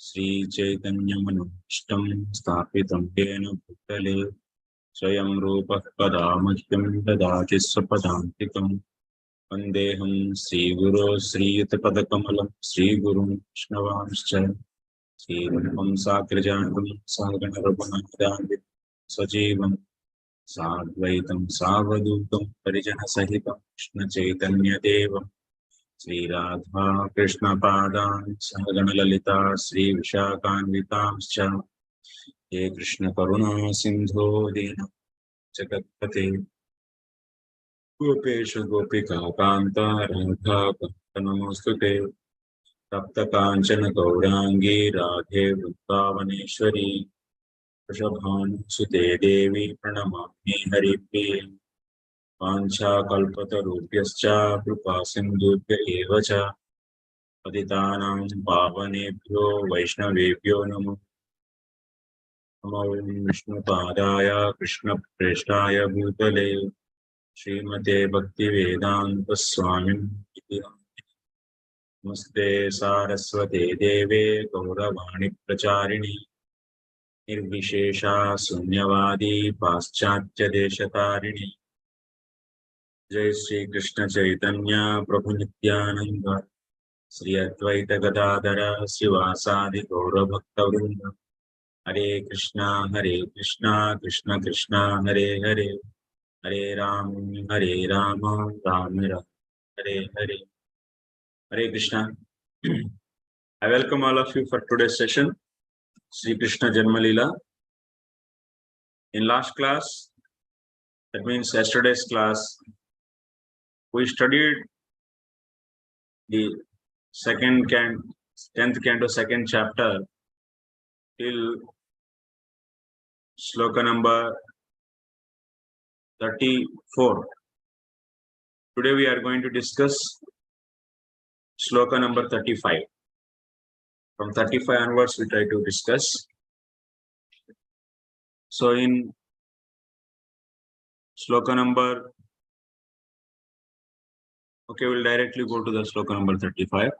Sri Chaitanya Manishtam Sthapitam Yena Bhutale Swayam Rupa Padamahyam Dadati Swapadantikam Vandeham Sri Guru Sri Yutapadakamala Sri Guru Vaishnavamscha Sri Rupam Sakrajantam Saganarupanadanam Sajivam Sadvaitam Savadutam Parijana Sahitam Krishna Chaitanya Devam Sri Radha Krishna Padan Sahagana Lalita Sri Vishakhanvitamscha He Krishna Karuna Sindho Dina Jagatpate Gopesha Gopika Kanta Radha Namaskute Tapta Kanchana Gaurangi Radhe Vrindavaneshwari Vrishabhanu Sute Devi Pranamami Haripriya Vancha Kalpatarubhyascha Krupa Sindhubhya Eva Cha Patitanam Pavanebhyo Vaishnavebhyo Namo Namo Vishnu Padaya Krishna Preshtaya Bhutale Srimate Bhakti Vedanta Swami Namaste Saraswate Deve Gauravani Pracharini Nirvishesha Sunyavadi Paschatya Deshatarini Jai Sri Krishna Chaitanya Prabhu Nityananda Sri Advaita Gadadhara Srivasadi Gaura Bhakta Vrinda Hare Krishna Krishna Krishna Hare Hare Hare Ram Ram Ram Hare Hare Hare Krishna. I welcome all of you for today's session, Sri Kṛṣṇa Janma Līlā. In last class, that means yesterday's class, we studied the 10th canto, 2nd chapter till sloka number 34. Today we are going to discuss sloka number 35. From 35 onwards we try to discuss. So in sloka number, okay, we'll directly go to the sloka number 35.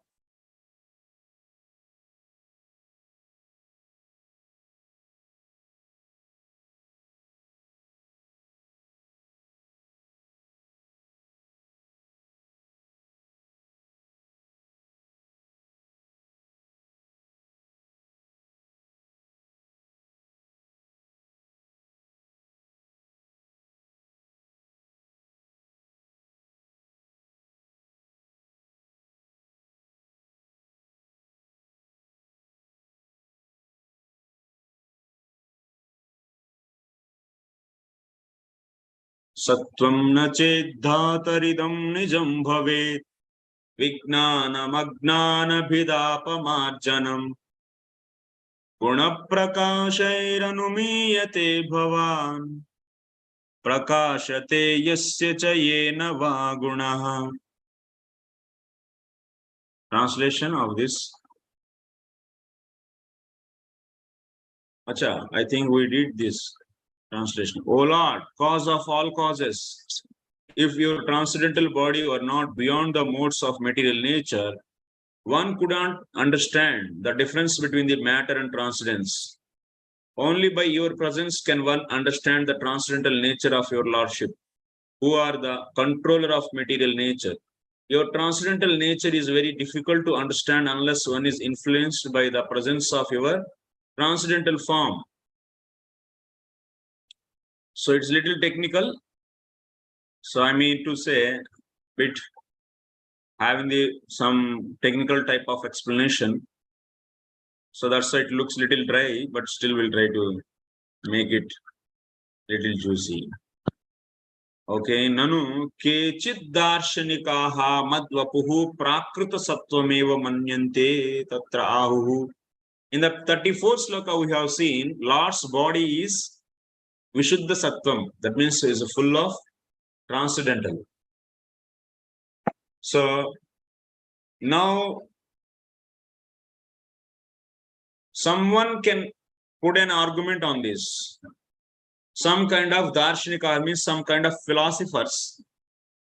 Sattvam na cheddhataridam nijam bhavet Vijnanam agnanabhidapamarjanam Gunaprakashairanumiyate bhavan Prakashate yasya cha yena va gunaha. Translation of this. Acha, I think we did this translation. O Lord, cause of all causes, if your transcendental body were not beyond the modes of material nature, one could not understand the difference between the matter and transcendence. Only by your presence can one understand the transcendental nature of your Lordship, who are the controller of material nature. Your transcendental nature is very difficult to understand unless one is influenced by the presence of your transcendental form. So it's little technical. So I mean to say, bit having some technical type of explanation. So that's why it looks little dry, but still we'll try to make it little juicy. Okay, nanu kechid darshanikaha madvapuhu prakrita sattvameva manyante tatra ahuhu. In the 34th sloka we have seen Lord's body is Vishuddha Sattvam. That means it is full of transcendental. So now someone can put an argument on this. Some kind of darshanika means some kind of philosophers.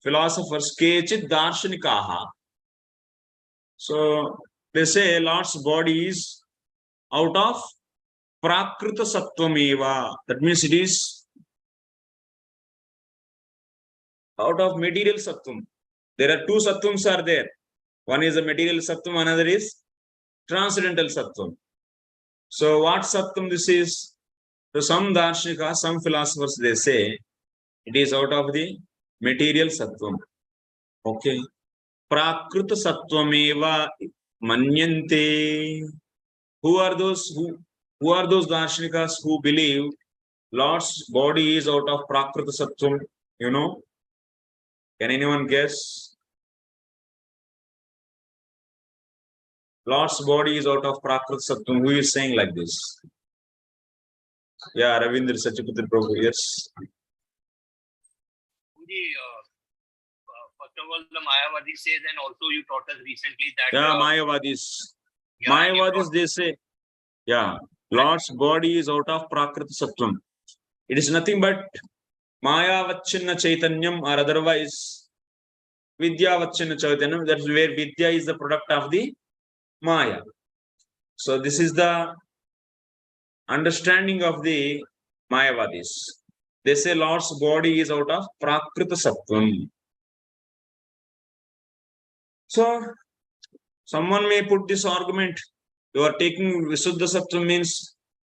Kechid darshanikaha. So they say Lord's body is out of Prakrita Sattvam. That means it is out of material Sattvam. There are two Sattvams are there. One is a material Sattvam, another is transcendental Sattvam. So what Sattvam this is? So some Darshnika, some philosophers, they say it is out of the material Sattvam. Okay. Prakrita Sattvam manyante. Who are those Darshinikas who believe Lord's body is out of Prakrita Sattvam? You know? Can anyone guess? Lord's body is out of Prakrita Sattvam. Who is saying like this? Yeah, Ravindra Satyapatra Prabhu, yes. First of all, the Mayavadi says, and also you taught us recently that... Yeah, Mayavadis. Yeah, Mayavadis, they say, yeah, Lord's body is out of Prakrita Sattvam. It is nothing but Mayavachinna Chaitanyam, or otherwise Vidyavachinna Chaitanyam. That's where Vidya is the product of the Maya. So this is the understanding of the Mayavadis. They say Lord's body is out of Prakrita Sattvam. So someone may put this argument, you are taking Visuddha Sattvam means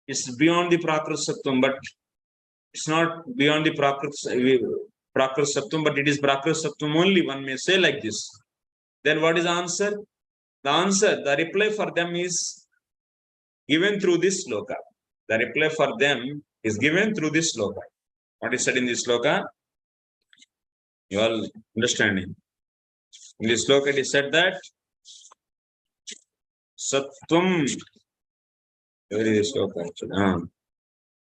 it's beyond the Prakrita Sattvam, but it's not beyond the Prakrita Sattvam, but it is Prakrita Sattvam only. One may say like this. Then what is the answer? The reply for them is given through this sloka. The reply for them is given through this sloka. What is said in this sloka? You all understanding. In this sloka it is said that Sattvam, where is this sloka actually?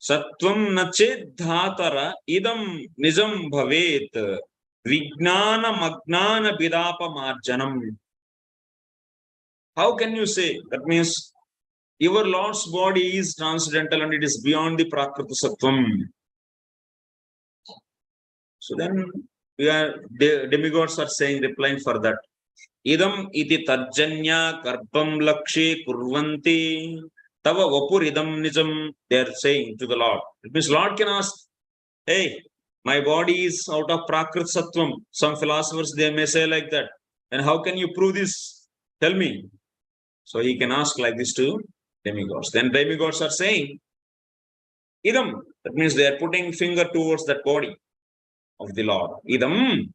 Sattvam nached dhatara idam nijam bhavet vijnana magnana bidapa marjanam. How can you say? That means your Lord's body is transcendental and it is beyond the Prakrita Sattvam. So then demigods are saying, replying for that. Idam iti tarjanya karpam lakshe kurvanti tava vapur idam nijam. They are saying to the Lord. It means Lord can ask, hey, my body is out of Prakrita Sattvam. Some philosophers, they may say like that. And how can you prove this? Tell me. So he can ask like this to demigods. Then demigods are saying, idam. That means they are putting finger towards that body of the Lord. Idam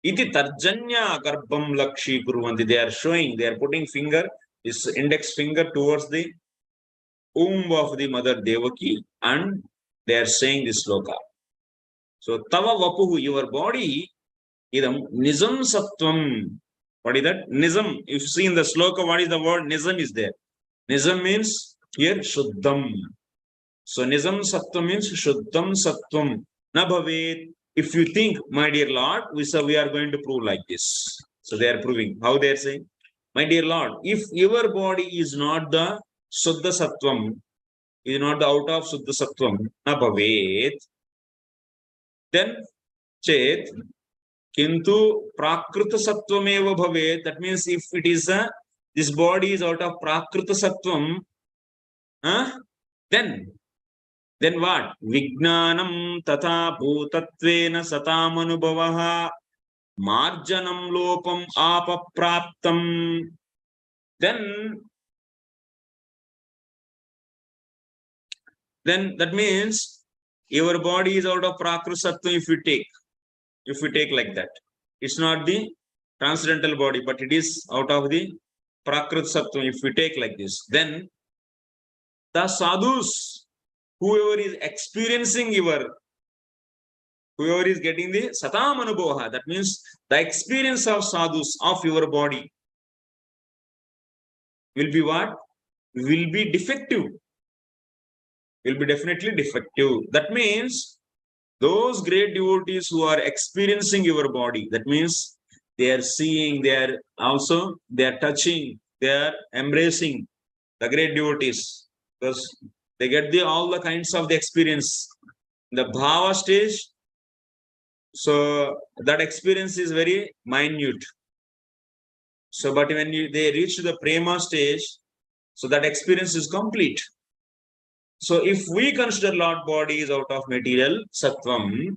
iti tarjanya garbham lakshi kurvanti. They are showing, they are putting finger, this index finger towards the womb of the mother Devaki, and they are saying this sloka. So tava vapuhu, your body, idam nizam sattvam. What is that? Nizam. If you see in the sloka, what is the word? Nizam is there. Nizam means here Shuddham. So Nizam Sattvam means Shuddham Sattvam. Na bhavet. If you think, my dear Lord, we are going to prove like this. So they are proving. How they are saying? My dear Lord, if your body is not the Suddha Sattvam, is not the out of Suddha Sattvam, na bhavet, then chet kintu Prakrita Sattvam eva bhavet. That means if it is this body is out of Prakrita Sattvam, then what? Vijnanam tata bhutatvena satam anubhavaha marjanam lopam apapraptam. Then that means your body is out of Prakrita Sattvam if we take like that. It's not the transcendental body, but it is out of the Prakrita Sattvam if we take like this. Then the sadhus, whoever is experiencing whoever is getting the satam anubhava, that means the experience of sadhus of your body will be what? Will be defective. Will be definitely defective. That means those great devotees who are experiencing your body, that means they are seeing, they are touching, they are embracing the great devotees, because they get all the kinds of the experience. The bhava stage, so that experience is very minute. So, but when they reach the prema stage, So that experience is complete. So if we consider Lord body is out of material, sattvam,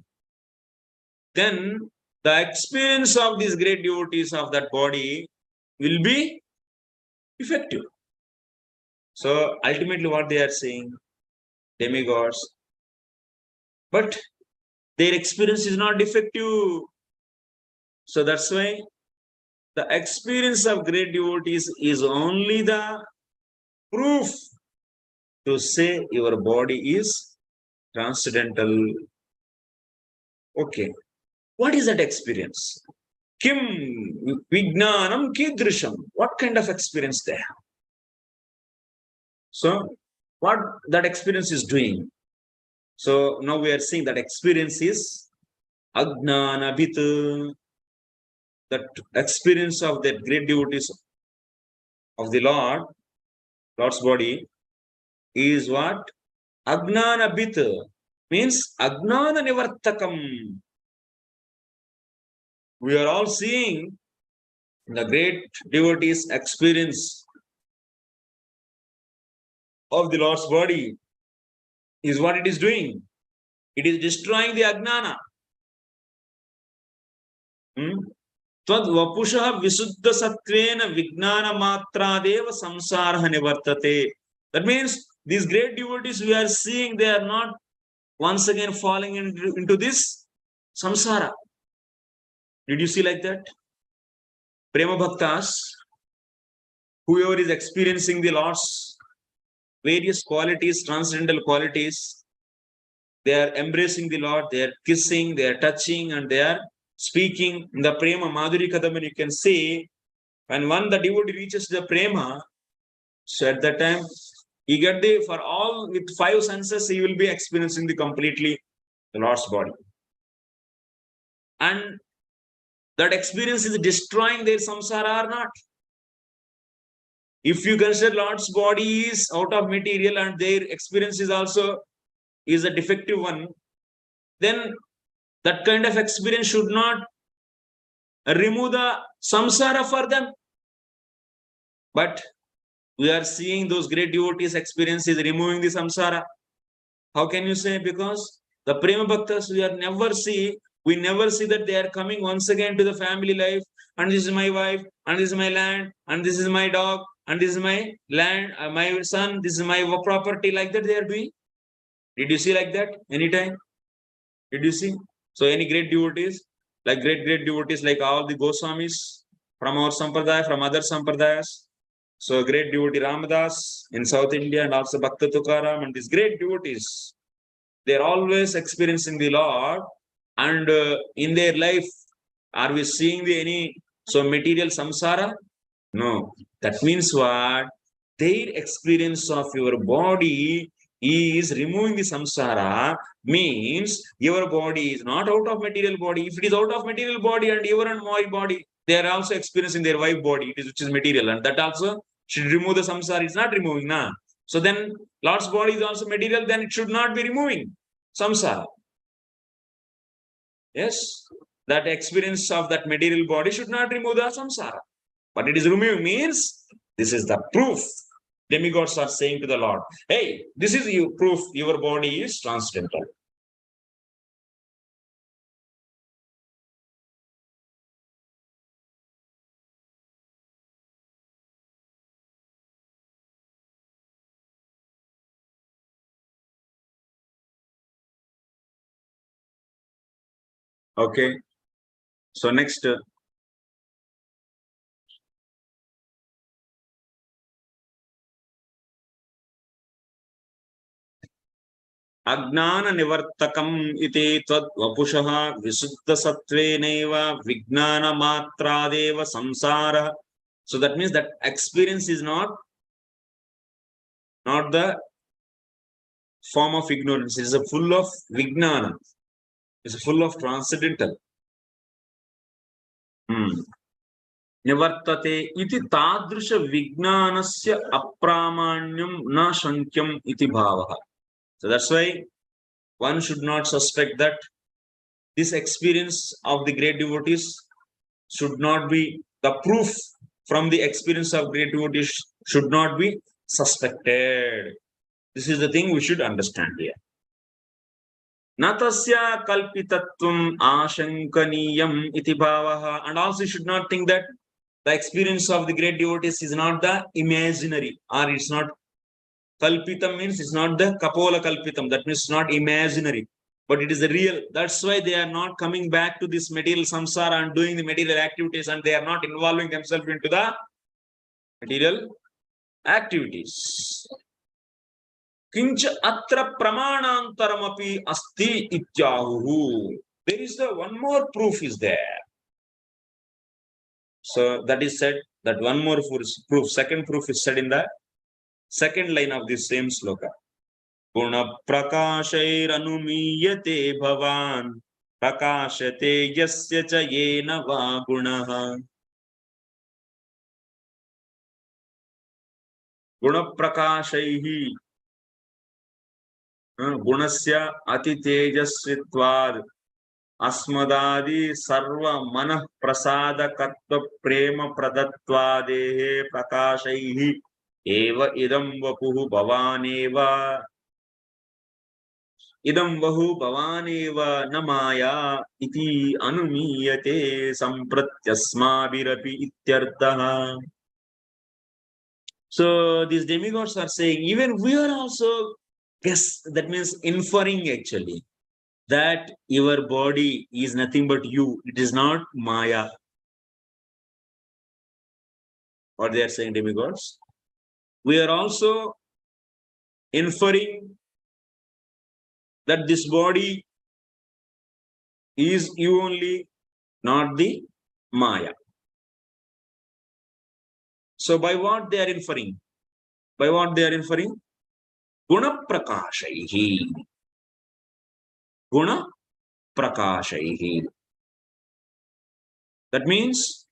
then the experience of these great devotees of that body will be effective. So ultimately what they are saying, demigods, but their experience is not defective. So that's why the experience of great devotees is only the proof to say your body is transcendental. Okay. What is that experience? Kim Vijnanam Kidrisham. What kind of experience they have? So, what that experience is doing? So, now we are seeing that experience is Ajnana Bhit. That experience of that great devotees of the Lord's body is what? Ajnana Bhit means Ajnana Nivartakam. We are all seeing the great devotees' experience of the Lord's body is what it is doing. It is destroying the Ajnana. Tvad vapusha visuddha sattvena vijnana matradeva samsara nivartate. That means these great devotees we are seeing, they are not once again falling into this samsara. Did you see like that? Prema Bhaktas, whoever is experiencing the Lord's various qualities, transcendental qualities, they are embracing the Lord, they are kissing, they are touching, and they are speaking. In the Prema Madhuri Kadam, you can see, when the devotee reaches the Prema, so at that time, he get the, for all with 5 senses, he will be experiencing the completely the Lord's body. And that experience is destroying their samsara or not. If you consider Lord's body is out of material and their experience is also is a defective one, then that kind of experience should not remove the samsara for them. But we are seeing those great devotees' experience is removing the samsara. How can you say? Because the Prema Bhaktas we never see that they are coming once again to the family life, and this is my wife, and this is my land, and this is my dog, and this is my land, my son, this is my property, like that they are doing. Did you see like that anytime? Did you see? So any great devotees, like great devotees, like all the Goswamis from our sampradaya, from other sampradayas. So great devotee Ramadas in South India, and also Bhakta Tukaram, and these great devotees, they are always experiencing the Lord, and in their life, are we seeing any material samsara? No. That means what? Their experience of your body is removing the samsara, means your body is not out of material body. If it is out of material body and your and my body, they are also experiencing their wife body, which is material, and that also should remove the samsara. It's not removing, na. So then Lord's body is also material, then it should not be removing samsara. Yes, that experience of that material body should not remove the samsara. But it is removing, means this is the proof. Demigods are saying to the Lord, hey, this is your proof your body is transcendental. Okay. So next, Ajnana Nivartakam iti tvad vapushaha visuddha sattveneva vijnana matradeva samsara. So that means that experience is not the form of ignorance. It is a full of vijnana. It is full of transcendental. Nivartate iti tadrisha vijnanasya apramanyam na shankyam iti bhavaha. So that's why one should not suspect that this experience of the great devotees should not be the proof from the experience of great devotees should not be suspected. This is the thing we should understand here. Natasya kalpitatvam ashankaniyam iti bhavaha. And also you should not think that the experience of the great devotees is not the imaginary, or it's not kalpitam means it's not the kapola kalpitam. That means it's not imaginary, but it is the real. That's why they are not coming back to this material samsara and doing the material activities, and they are not involving themselves into the material activities. Kincha atra pramanantarapi asti ityahu. There is one more proof is there. So that is said, that one more proof, second proof is said in the second line of this same sloka. Guna prakashair-anumiyate bhavan prakashate yasya cha yena va gunaha. Guna prakashaihi gunasya ati tejasvitvad asmadadi sarva manah prasada kattva prema pradatvadehe prakashaihi eva idam vapuhu bhavaneva idam vahu bhavaneva namaya iti anumiyate sampratyasmabhirapi ityartha. So these demigods are saying, even we are also, yes, that means inferring actually, that your body is nothing but you. It is not Maya. What they are saying, demigods. We are also inferring that this body is you only, not the Maya. So by what they are inferring? By what they are inferring? Guna prakashaihi. Guna prakashaihi. That means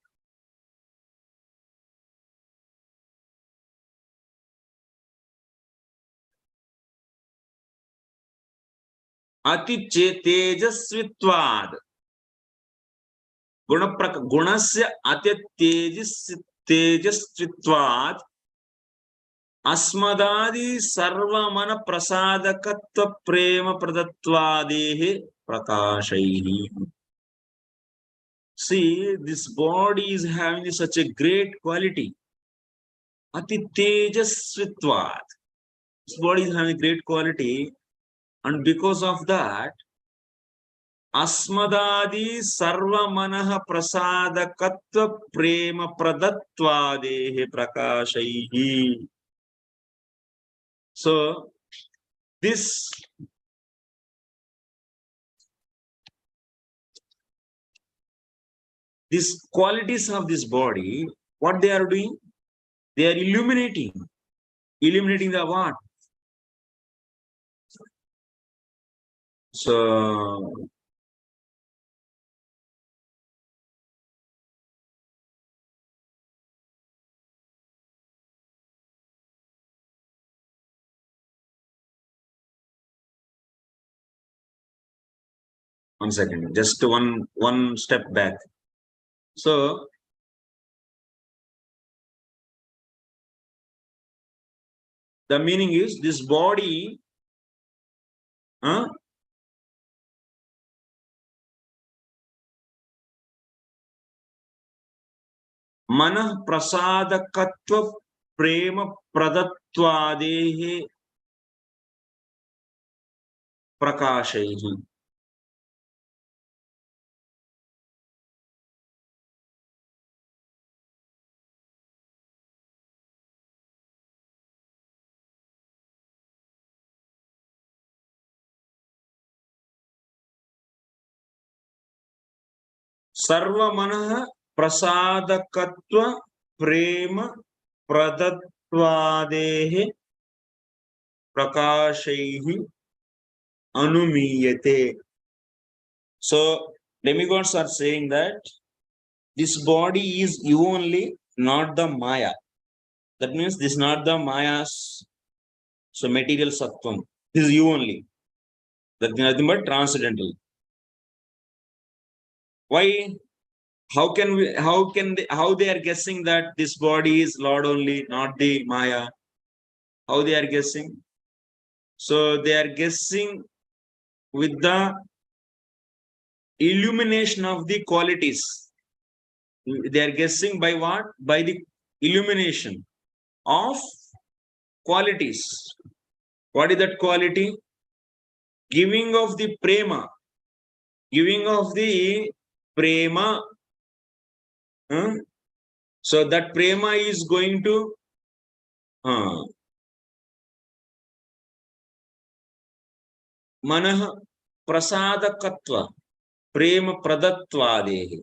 ati tejasvitvad. Gunasya ati tejasvitvad asmadadi sarvamana prasadakatva prema pradatvadehe prakashaihi. See, this body is having such a great quality. Ati tejasvitvad. This body is having great quality, and because of that, asmadadi sarva manaha prasada kattva prema pradatvadehe prakashaihi. So these qualities of this body, what they are doing? They are illuminating the what? So one second, just one step back. So the meaning is this body manah prasadakatva prema pradatvadehe prakashaihi. Sarva manah prasadakatva prema pradatvadehe prakashaihi anumiyate. So demigods are saying that this body is you only, not the Maya. That means this is not the Maya's, so material sattvam. This is you only. That is nothing but transcendental. Why? How they are guessing that this body is Lord only, not the Maya? How they are guessing? So they are guessing with the illumination of the qualities. They are guessing by what? By the illumination of qualities. What is that quality? Giving of the prema. Giving of the prema. So that prema is going to manah prasadakatva prema pradatvadehi.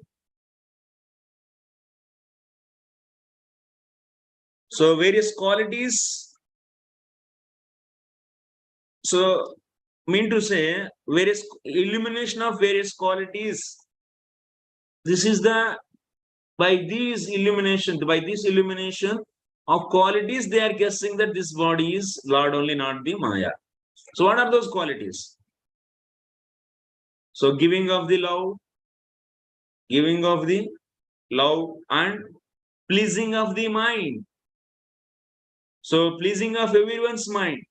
So various qualities. So mean to say various illumination of various qualities. This is the by this illumination of qualities, they are guessing that this body is Lord only, not the Maya. So what are those qualities? So giving of the love and pleasing of the mind. So pleasing of everyone's mind.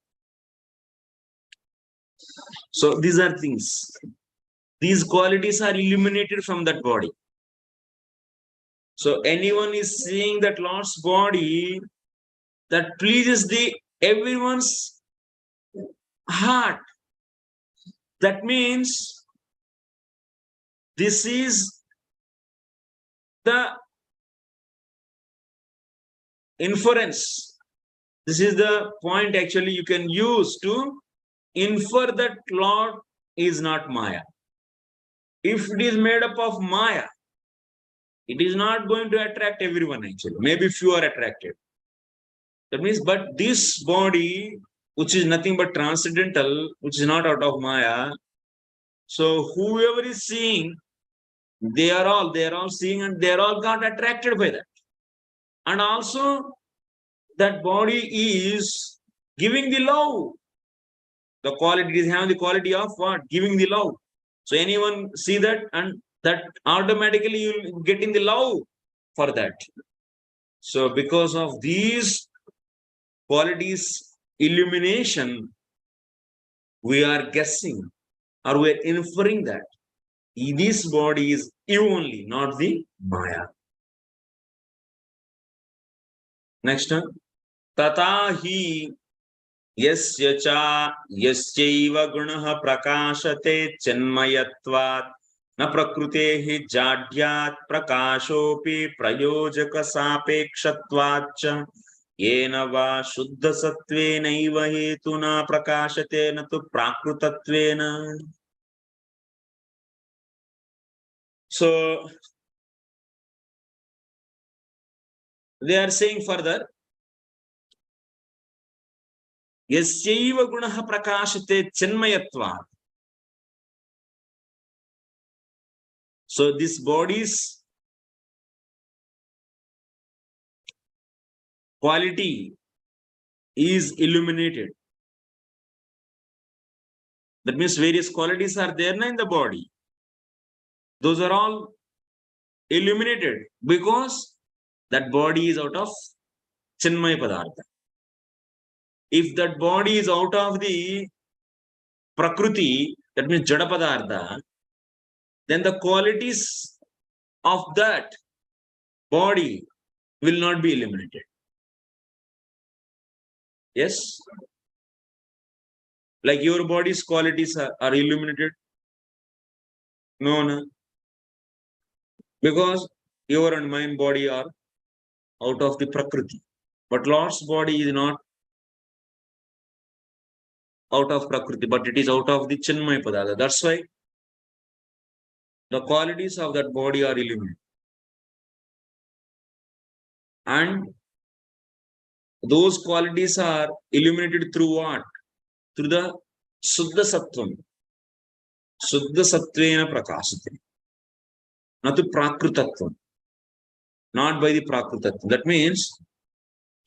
So these are things. These qualities are illuminated from that body. So anyone is seeing that Lord's body that pleases the everyone's heart. That means this is the inference. This is the point actually you can use to infer that Lord is not Maya. If it is made up of Maya, it is not going to attract everyone actually. Maybe few are attracted. That means, but this body, which is nothing but transcendental, which is not out of Maya, so whoever is seeing, they are all seeing and they are all got attracted by that. And also that body is giving the love. The quality is having the quality of what? Giving the love. So anyone see that and that automatically you will get in the love for that. So because of these qualities, illumination, we are guessing or we are inferring that this body is you only, not the Maya. Next one. Tata hi yasya cha yasyaiva gunaha prakashate chenmayatvat na prakrutehi jadhyat prakashopi prayojaka sapekshatvat yena va shuddha satvenaiva hetuna prakashate na tu prakrutattvena. So they are saying further, yasyaiva gunaha prakashate chenmayatvat. So this body's quality is illuminated. That means various qualities are there in the body. Those are all illuminated because that body is out of Chinmaya Padartha. If that body is out of the Prakriti, that means Jada Padartha, then the qualities of that body will not be illuminated. Yes? Like your body's qualities are illuminated? No. Because your and mine body are out of the Prakriti. But Lord's body is not out of Prakriti, but it is out of the Chinmaya Padartha. That's why the qualities of that body are illuminated. And those qualities are illuminated through what? Through the Suddha Sattvam. Suddha Sattvena Prakashate. Not the Prakrutatvam. Not by the Prakrutatvam. That means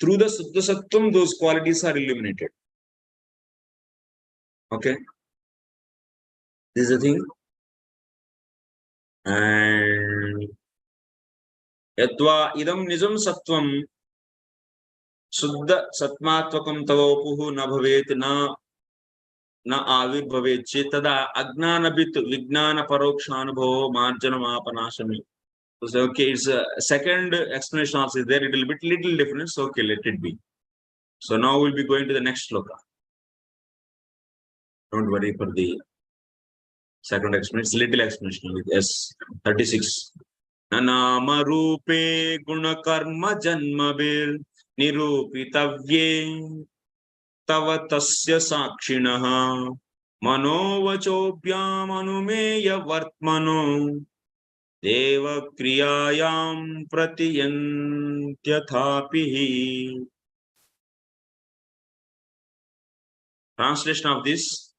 through the Suddha Sattvam, those qualities are illuminated. Okay? This is the thing. And Yatva idam nijam sattvam Suddha Satmatvakam Tavopuhu na bhavet na avirbhavet chetada Agnanabit Vignana Parokshanubhavo Marjanamapanashami. So, okay, it's a second explanation also is there, a little difference. Okay, let it be. So now we'll be going to the next sloka. Don't worry for the second explanation. It's little explanation with S 36. Nanama rupe guna karma janmabir nirupitavye tava tasya sakshinaha manovachobhyam anumeya vartmano deva kriyayam pratiyantyathapih. Translation of this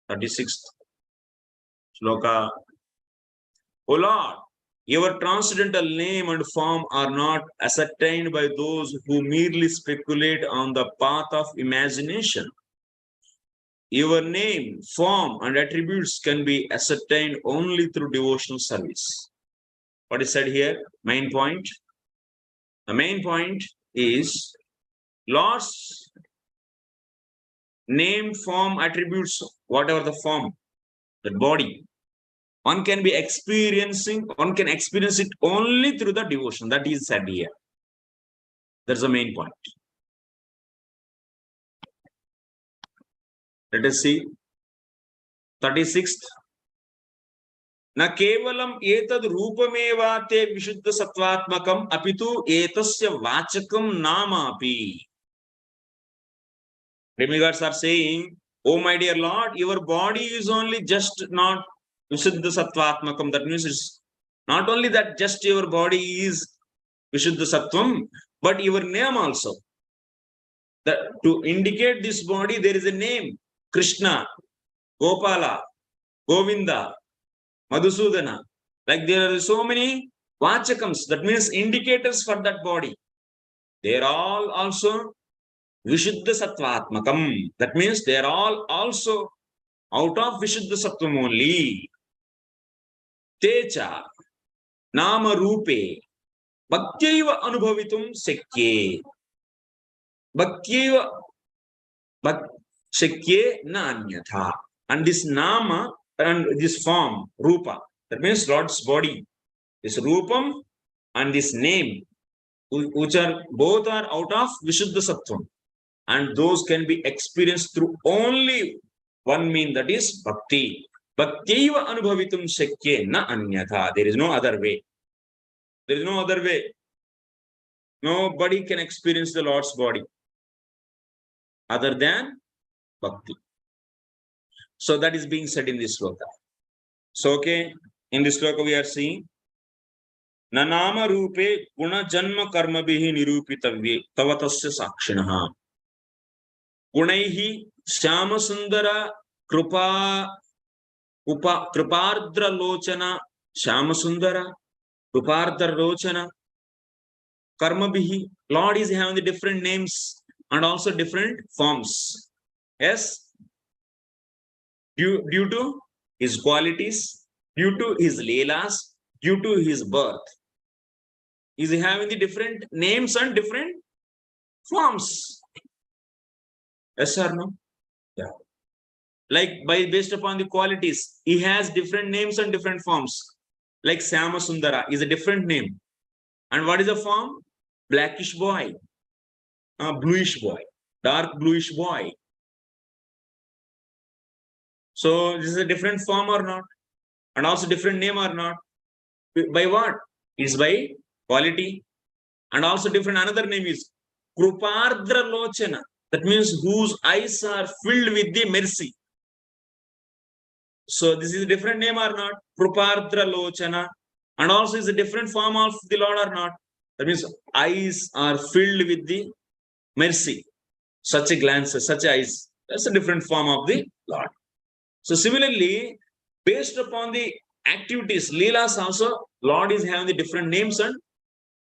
36th sloka. O Lord, your transcendental name and form are not ascertained by those who merely speculate on the path of imagination. Your name, form, and attributes can be ascertained only through devotional service. What is said here? Main point. The main point is Lord's name, form, attributes, whatever the form, that body, one can experience it only through the devotion. That is said here. That's the main point. Let us see 36th. Na kevalam etad rupameva te vishuddha sattvatmakam apitu etasya vachakam nama api. Demigods are saying, oh my dear Lord, your body is only just not vishuddha sattvatmakam. That means it's not only that just your body is vishuddha sattvam, but your name also. That to indicate this body, there is a name: Kṛṣṇa, Gopala, Govinda, Madhusudana. Like there are so many vachakams, that means indicators for that body. They are all also Vishuddha Sattvatmakam. That means they are all also out of Vishuddha Sattvam only. Techa Nama Rupe Bhaktyiva Anubhavitum Sekye. Bhaktyiva Sekye na anyatha. And this Nama and this form, Rupa, that means Lord's body, this Rupam and this name, which are both are out of Vishuddha Sattvam, and those can be experienced through only one mean, that is Bhakti. Bhaktyiva Anubhavitum Shakye na anyatha. There is no other way. There is no other way. Nobody can experience the Lord's body other than Bhakti. So that is being said in this sloka. So, okay, in this sloka we are seeing Nanama Rupe Guna Janma Karma Bihi Nirupitavye Tavatasya Sakshinaha. Gunaihi Shyama Sundara Krupardra Lochana Shyama Sundara Krupardra Lochana Karma Bihi. Lord is having the different names and also different forms. Yes. Due to his qualities, due to his Līlās, due to his birth. Is having the different names and different forms. Yes or no? Yeah. Like based upon the qualities, he has different names and different forms. Like Syama Sundara is a different name. And what is the form? Blackish boy, bluish boy, dark bluish boy. So this is a different form or not? And also different name or not? By what? It's by quality. And also different another name is Krupardra Lochana. That means whose eyes are filled with the mercy. So this is a different name or not? Krupardra Lochana. And also is a different form of the Lord or not? That means eyes are filled with the mercy. Such a glance, such eyes. That's a different form of the Lord. So similarly, based upon the activities, Līlās also, Lord is having the different names and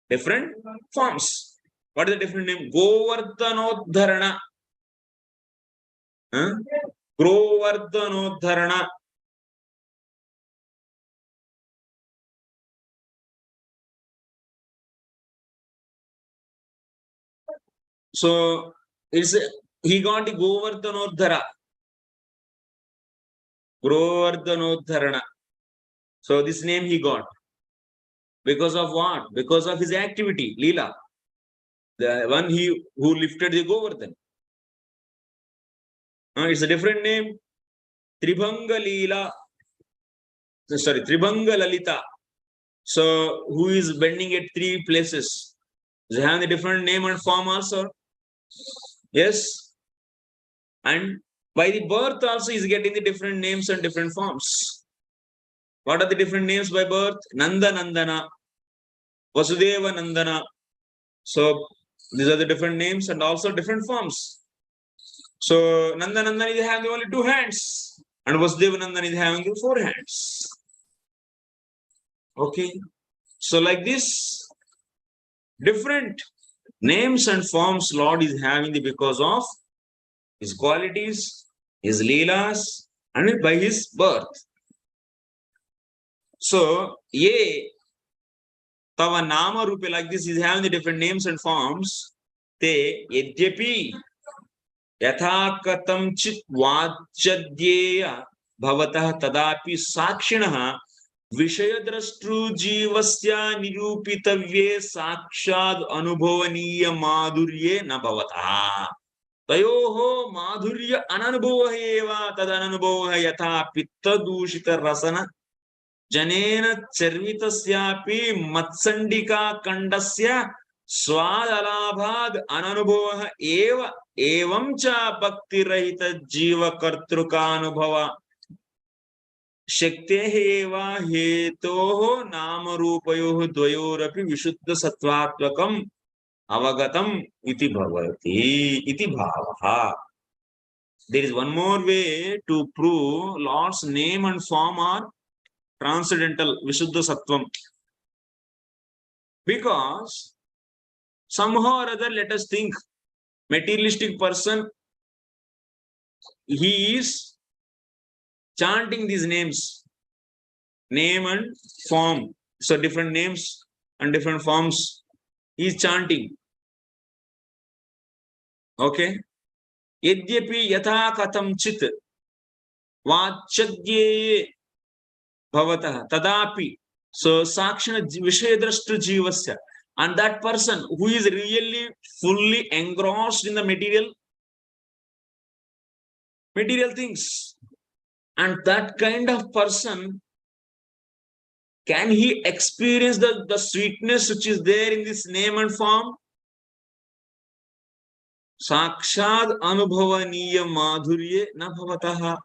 different forms. What is the different name? Govardhanodharana. Govardhanodharana. So he got the Govardhanodhara. Govardhanodharana. So this name he got. Because of what? Because of his activity, Līlā. The one who lifted the Govardhan. It's a different name. Tribhanga Līlā. Sorry, Tribhanga Lalita. So who is bending at three places? Does it have a different name and form also? Yes. And by the birth also is getting the different names and different forms. What are the different names by birth? Nanda Nandana, Vasudeva Nandana. So these are the different names and also different forms. So Nanda Nandana is having only 2 hands, and Vasudeva Nandana is having 4 hands. Okay. So like this, different names and forms Lord is having because of his qualities, his Līlās, and by his birth. So, Tava Nama Rupe, like this, is having the different names and forms. Te Yadyapi Yathakatam Chit Vachadyeya Bhavatah Tadapi Sakshinaha Vishayadrastru Jivasya Nirupitavye Sakshad Anubhavaniya Madhurye Nabhavata. Tayoho Madhurya Ananubhava Eva Tadananubhava Yatha Pitta Dushita Rasana Janena Charvitasyapi Matsandika Kandasya Swadalabhad Ananubhava Eva Evam Cha Bhakti Rahita Jiva Kartruka Anubhava Shakte Eva Hetoho Namarupayoh Dvayorapi Vishuddha Sattvatvakam Avagatam iti bhavati iti bhavaha. There is one more way to prove Lord's name and form are transcendental, Vishuddha Sattvam. Because somehow or other, let us think, materialistic person, he is chanting these names, name and form. So different names and different forms he is chanting. Okay. Yadyapi yatha katam chit vachadye bhavatah tadapi. So sakshana vishayadrashtu jivasya. And that person who is really fully engrossed in the material things. And that kind of person, can he experience the sweetness which is there in this name and form? Sakshad Anubhavaniya Madhurye na bhavataha.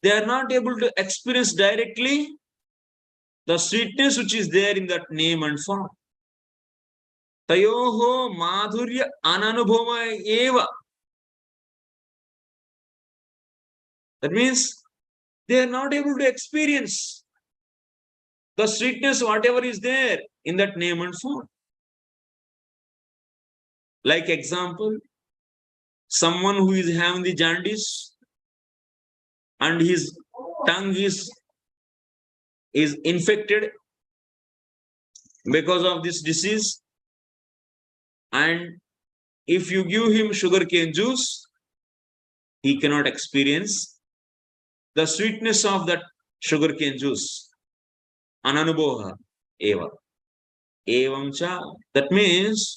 They are not able to experience directly the sweetness which is there in that name and form. Tayoho Madhurya Ananubhava Eva. That means they are not able to experience the sweetness, whatever is there in that name and form. Like example, someone who is having the jaundice and his tongue is infected because of this disease, and if you give him sugarcane juice, he cannot experience the sweetness of that sugarcane juice. Ananubhoha eva. Evam cha. That means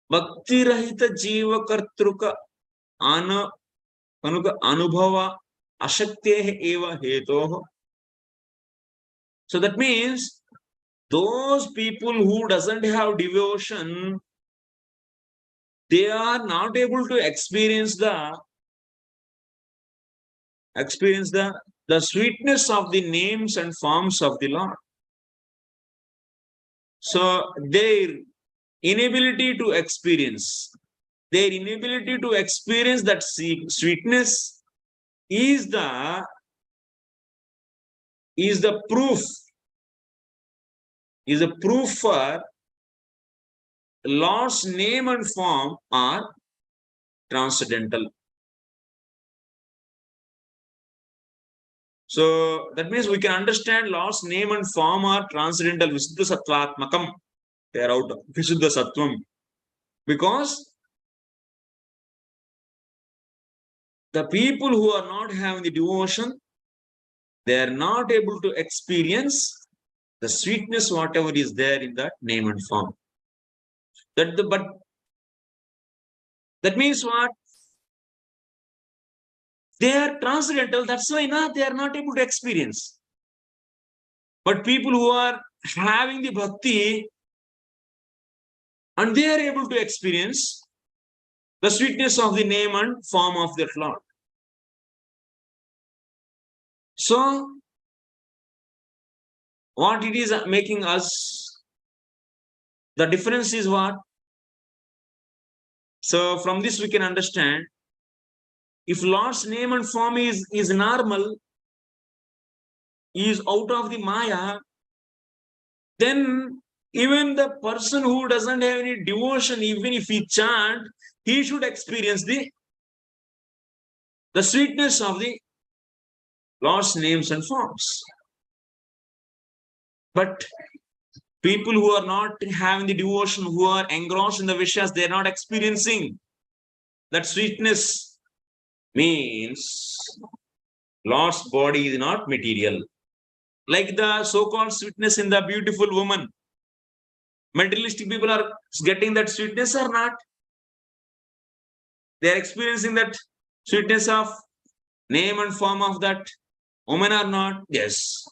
Bhakti Rahita Jiva Kartruka Anubhava Ashaktehe Eva Hetoho. So that means those people who doesn't have devotion, they are not able to experience the sweetness of the names and forms of the Lord. So their inability to experience that sweetness is the proof for Lord's name and form are transcendental. So that means we can understand Lord's name and form are transcendental, Vishuddha Sattvatmakam. They are out of Vishuddha Sattvam. Because the people who are not having the devotion, they are not able to experience the sweetness, whatever is there in that name and form. But that means what? They are transcendental. That's why they are not able to experience. But people who are having the bhakti and they are able to experience the sweetness of the name and form of their Lord. So, what it is making us, the difference is what? So, from this we can understand, if Lord's name and form is normal, is out of the Maya, then even the person who doesn't have any devotion, even if he chant, he should experience the sweetness of the Lord's names and forms. But people who are not having the devotion, who are engrossed in the Vishyas, they are not experiencing that sweetness. Means Lord's body is not material. Like the so-called sweetness in the beautiful woman. Materialistic people are getting that sweetness or not? They are experiencing that sweetness of name and form of that woman or not? Yes.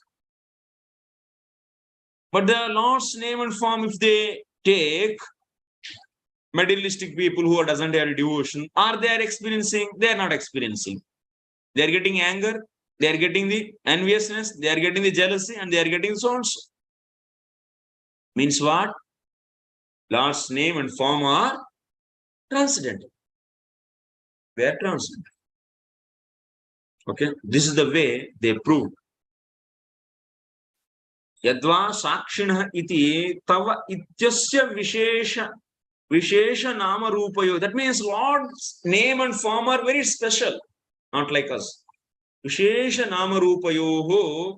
But the Lord's name and form, if they take, materialistic people who doesn't have devotion, are they are experiencing? They are not experiencing. They are getting anger, they are getting the enviousness, they are getting the jealousy, and they are getting so and so. Means what? Lord's name and form are transcendental. They are transcendental. Okay, this is the way they prove. Yadva Sakshina iti tava ityasya vishesha nama rupayo. That means Lord's name and form are very special, not like us. Vishesha nama rupayoho,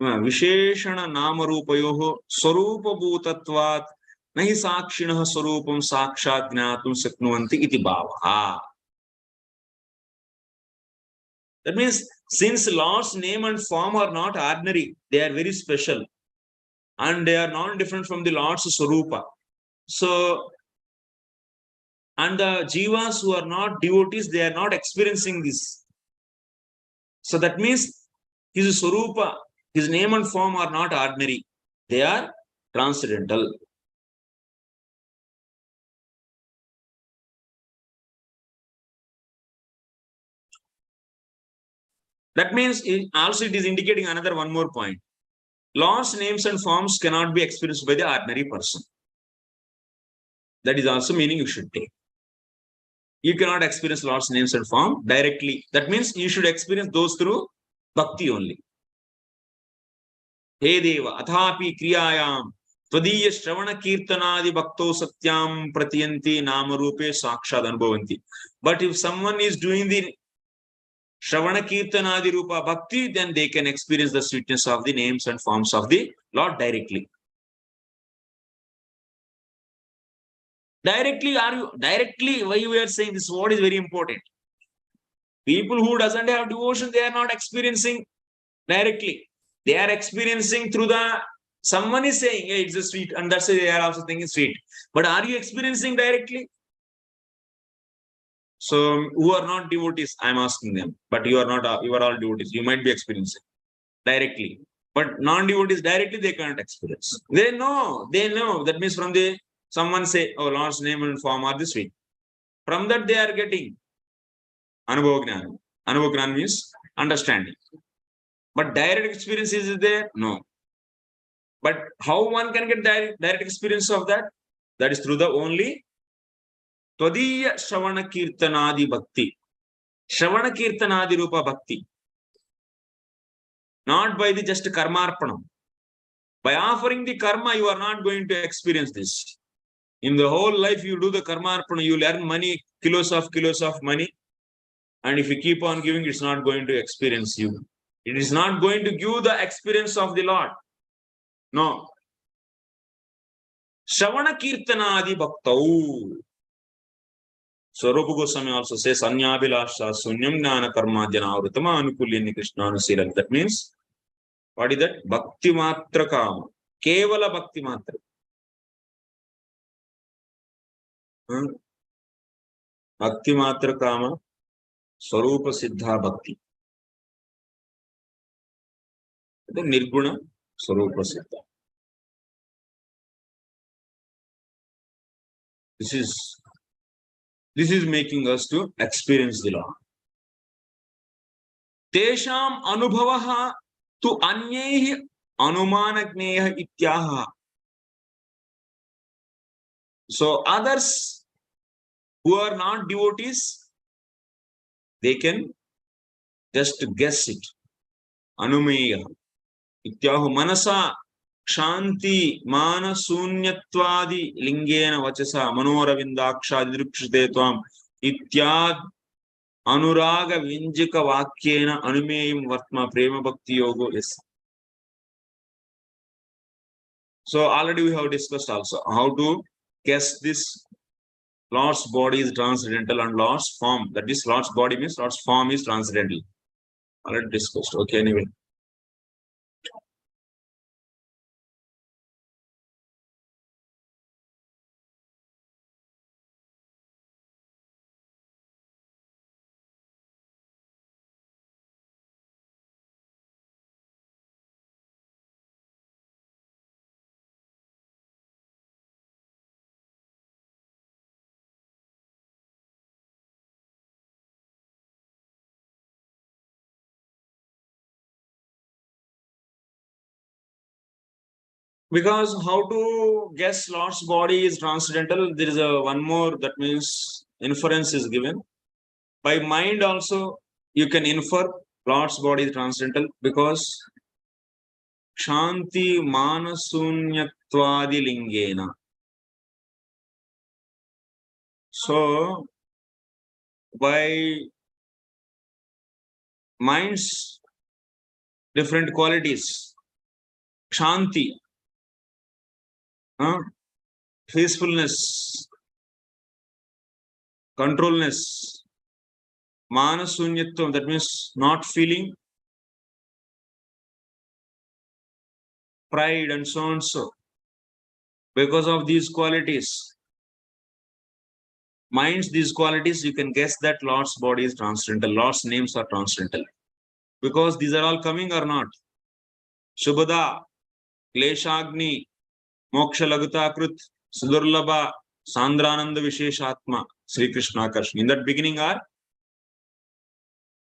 visheshana nama rupayoho, swarupa bhutatvat, nahi sakshina swarupam sakshat jnatum saknuvanti iti bhavaha. That means since Lord's name and form are not ordinary, they are very special. And they are not different from the Lord's Swarupa. So, and the jivas who are not devotees, they are not experiencing this. So that means his Swarupa, his name and form are not ordinary. They are transcendental. That means also it is indicating another one more point. Lord's names and forms cannot be experienced by the ordinary person. That is also meaning you should take. You cannot experience Lord's names and form directly. That means you should experience those through bhakti only. He Deva, athapi kriyayam, tvadiya shravana kirtanadi bhakto satyam pratiyanti namarupe sakshad anubhavanti. But if someone is doing the shravana kirtanadi rupa bhakti, then they can experience the sweetness of the names and forms of the Lord directly. Directly, why we are saying this word is very important. People who doesn't have devotion, they are not experiencing directly. They are experiencing through someone is saying, hey, it's a sweet, and that's why they are also thinking sweet. But are you experiencing directly? So who are not devotees, I'm asking them, but you are not, you are all devotees. You might be experiencing directly. But non-devotees directly, they can't experience. They know. That means from someone say, oh, Lord's name and form are this way. From that, they are getting Anubhava Gnana. Anubhava Gnana means understanding. But direct experience is there? No. But how one can get direct experience of that? That is through the only Tvadiya Shravana Kirtanadi Bhakti. Shravana Kirtanadi Rupa Bhakti. Not by the just karmarpanam. By offering the karma, you are not going to experience this. In the whole life, you do the karmarpana, you will earn money, kilos of money. And if you keep on giving, it's not going to experience you. It is not going to give the experience of the Lord. No. Shravana Kirtanadi Bhaktau. So Rupa Goswami also says, Anyabhilasha sunyam jnana karma janavritama anukulyani Krishna anusiral. That means, what is that? Bhakti matra kama. Kevala bhakti matra. Bhakti matra kama. Swarupa siddha bhakti. The nirguna swarupa siddha. This is making us to experience the Lord. Tesham anubhavaha tu anyaihi anumanagneha ityaha. So others who are not devotees, they can just guess it. Anumeya ityahu manasa shanti mana sunyatvadi lingena vachasa manoravindakshadi drukshite tvam ityad Anuraga Vinjika Vakyena Anumeyam Vartma Prema Bhakti Yogo is. So already we have discussed also how to guess this Lord's body is transcendental and Lord's form. That is, Lord's body means Lord's form is transcendental. Already discussed. Okay, anyway. Because how to guess Lord's body is transcendental, there is one more, that means inference is given. By mind also, you can infer Lord's body is transcendental because Shanti Manasunyatwadi Lingena. So, by mind's different qualities, Shanti, peacefulness, controlness, Manasunyatvam, that means not feeling pride and so and so. Because of these qualities, minds these qualities, you can guess that Lord's body is transcendental. Lord's names are transcendental. Because these are all coming or not. Shubhada, Kleshagni, Moksha Lagata Krut, Sudurlabha, Sandrananda Visheshatma, Sri Kṛṣṇa Kṛṣṇa. In that beginning are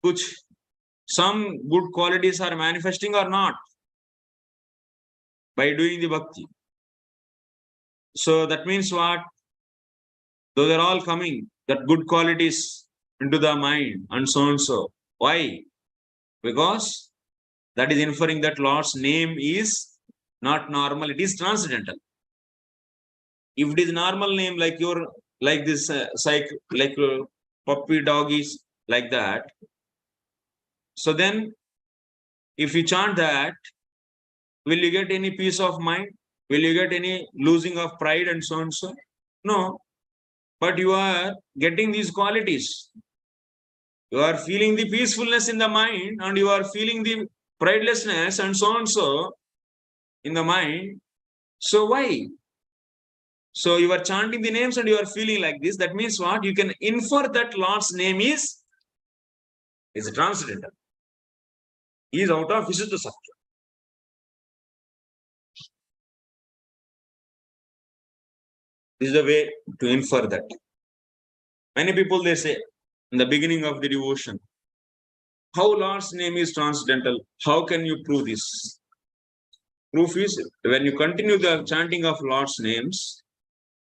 kuch, some good qualities are manifesting or not by doing the bhakti. So that means what? Those are all coming, that good qualities into the mind and so and so. Why? Because that is inferring that Lord's name is not normal, it is transcendental. If it is normal name like your, like this like puppy doggies, like that, so then if you chant that, will you get any peace of mind? Will you get any losing of pride and so and so? No. But you are getting these qualities. You are feeling the peacefulness in the mind and you are feeling the pridelessness and so and so in the mind. So why? So you are chanting the names and you are feeling like this. That means what? You can infer that Lord's name is transcendental. He is out of Vishuddha Sattva. This is the way to infer that. Many people, they say in the beginning of the devotion, how Lord's name is transcendental? How can you prove this? Proof is when you continue the chanting of Lord's names,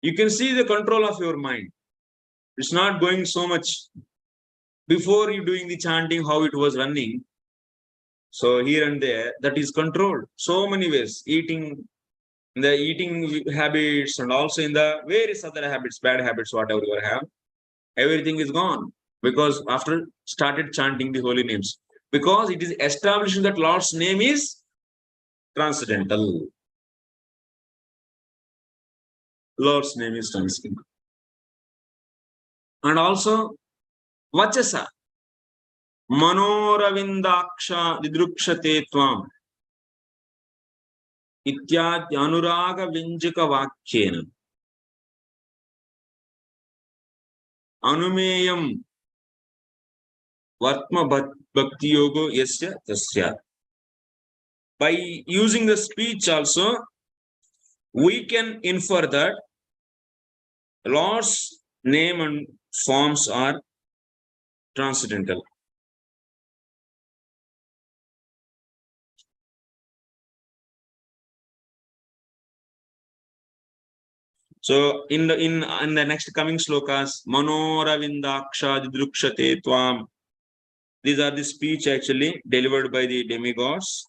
you can see the control of your mind. It's not going so much. Before you doing the chanting, how it was running. So here and there, that is controlled. So many ways. Eating, in the eating habits and also in the various other habits, bad habits, whatever you have, everything is gone. Because after started chanting the holy names. Because it is established that Lord's name is transcendental. Lord's name is transcendental. And also Vachasa. Manoravindaksha didrukshate tvam. Ityad anuraga vinjika vakyena. Anumeyam Vartma Bhakti Yogo Yasya Tasya. By using the speech also, we can infer that Lord's name and forms are transcendental. So in the next coming slokas, Manoravindaksha didrukshate tvam. These are the speech actually delivered by the demigods.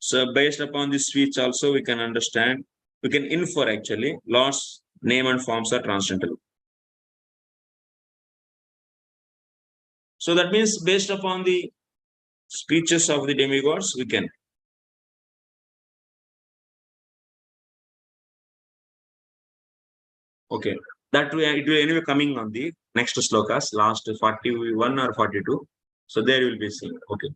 So based upon this speech also we can understand, we can infer actually Lord's name and forms are transcendental. So that means based upon the speeches of the demigods, we can. Okay, that way it will anyway coming on the next slokas, last 41 or 42. So there you will be seeing. Okay.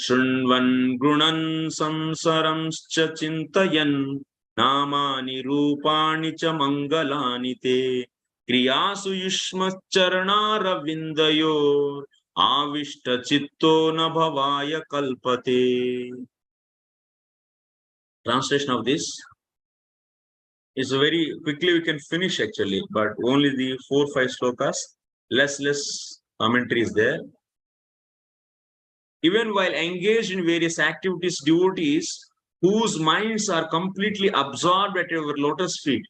Shunvan grunan samsaramscha chintayan namani rupani cha mangalani te kriyasu yushmacharana ravindayor avishta chitto na bhavaya kalpate. Translation of this is very quickly we can finish actually, but only the 4-5 slokas, less commentary is there. Even while engaged in various activities, devotees whose minds are completely absorbed at your lotus feet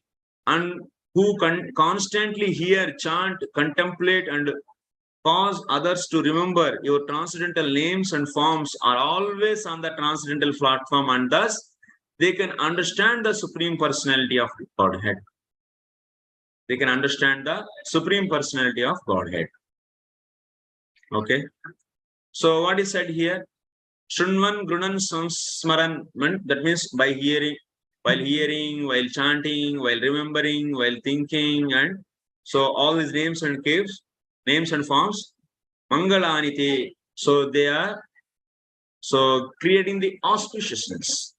and who constantly hear, chant, contemplate, and cause others to remember your transcendental names and forms are always on the transcendental platform, and thus they can understand the Supreme Personality of Godhead. They can understand the Supreme Personality of Godhead. Okay. So what is said here? Shunvan Grunan Samsmaran, that means by hearing, while chanting, while remembering, while thinking, and so all these names and names and forms, Mangalanite. So they are creating the auspiciousness.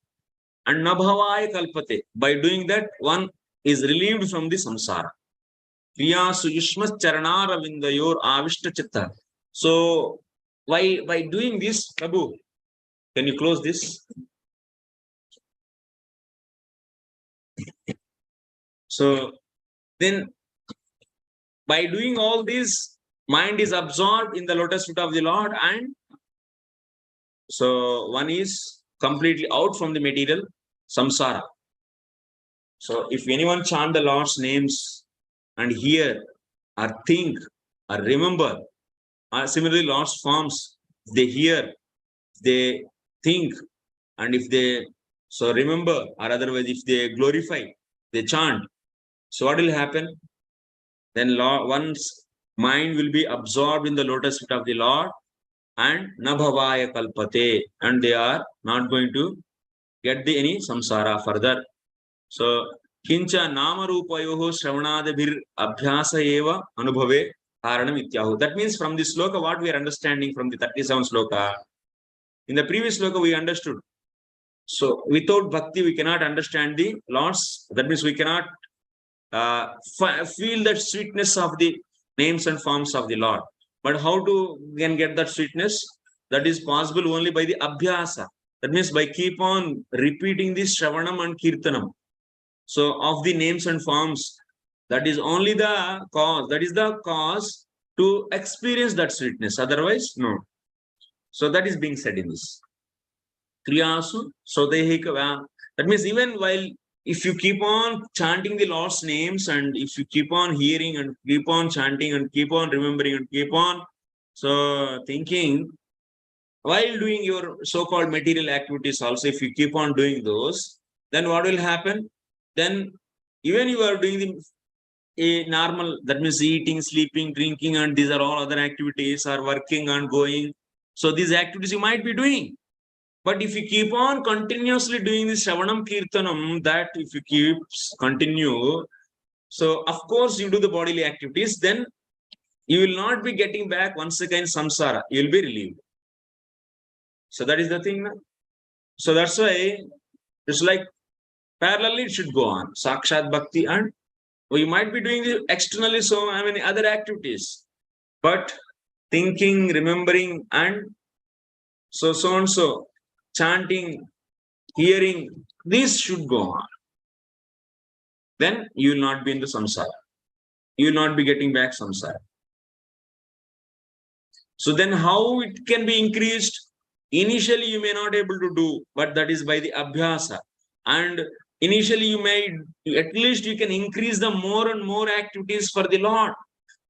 And Nabhavaya Kalpate. By doing that, one is relieved from the samsara. Kriyasu Yushmas Charanara Vindayor Avishta Chitta. So by doing this, Prabhu, can you close this? So then by doing all this, mind is absorbed in the lotus feet of the Lord, and so one is completely out from the material samsara. So if anyone chant the Lord's names and hear or think or remember, or similarly Lord's forms, they hear, they think, and if they remember, or otherwise if they glorify, they chant. So what will happen? Then one's mind will be absorbed in the lotus feet of the Lord, and nabhavaya kalpate, and they are not going to get any samsara further. So kincha nama rupayoho shravanadabhir abhyasa eva anubhave karanam ityahu. That means from this sloka, what we are understanding from the 37 sloka, in the previous sloka we understood. So without bhakti we cannot understand the Lord's, that means we cannot feel that sweetness of the names and forms of the Lord. But how to can get that sweetness? That is possible only by the abhyasa. That means by keep on repeating this shravanam and kirtanam. So of the names and forms, that is only the cause. That is the cause to experience that sweetness. Otherwise, no. So that is being said in this. Kriyasu sodehika. That means even while if you keep on chanting the Lord's names, and if you keep on hearing and keep on chanting and keep on remembering and keep on thinking, while doing your so-called material activities also, if you keep on doing those, then what will happen? Then even you are doing a normal, that means eating, sleeping, drinking, and these are all other activities, are working and going. So these activities you might be doing. But if you keep on continuously doing this Shravanam Kirtanam, that if you continue, so of course you do the bodily activities, then you will not be getting back once again samsara. You will be relieved. So that is the thing. So that's why it's like parallelly it should go on. Sakshat Bhakti, and we might be doing it externally so many other activities. But thinking, remembering, and so and so, chanting, hearing, this should go on. Then you will not be in the samsara. You will not be getting back samsara. So then how it can be increased? Initially you may not able to do, but that is by the abhyasa. And initially you may, at least you can increase the more and more activities for the Lord.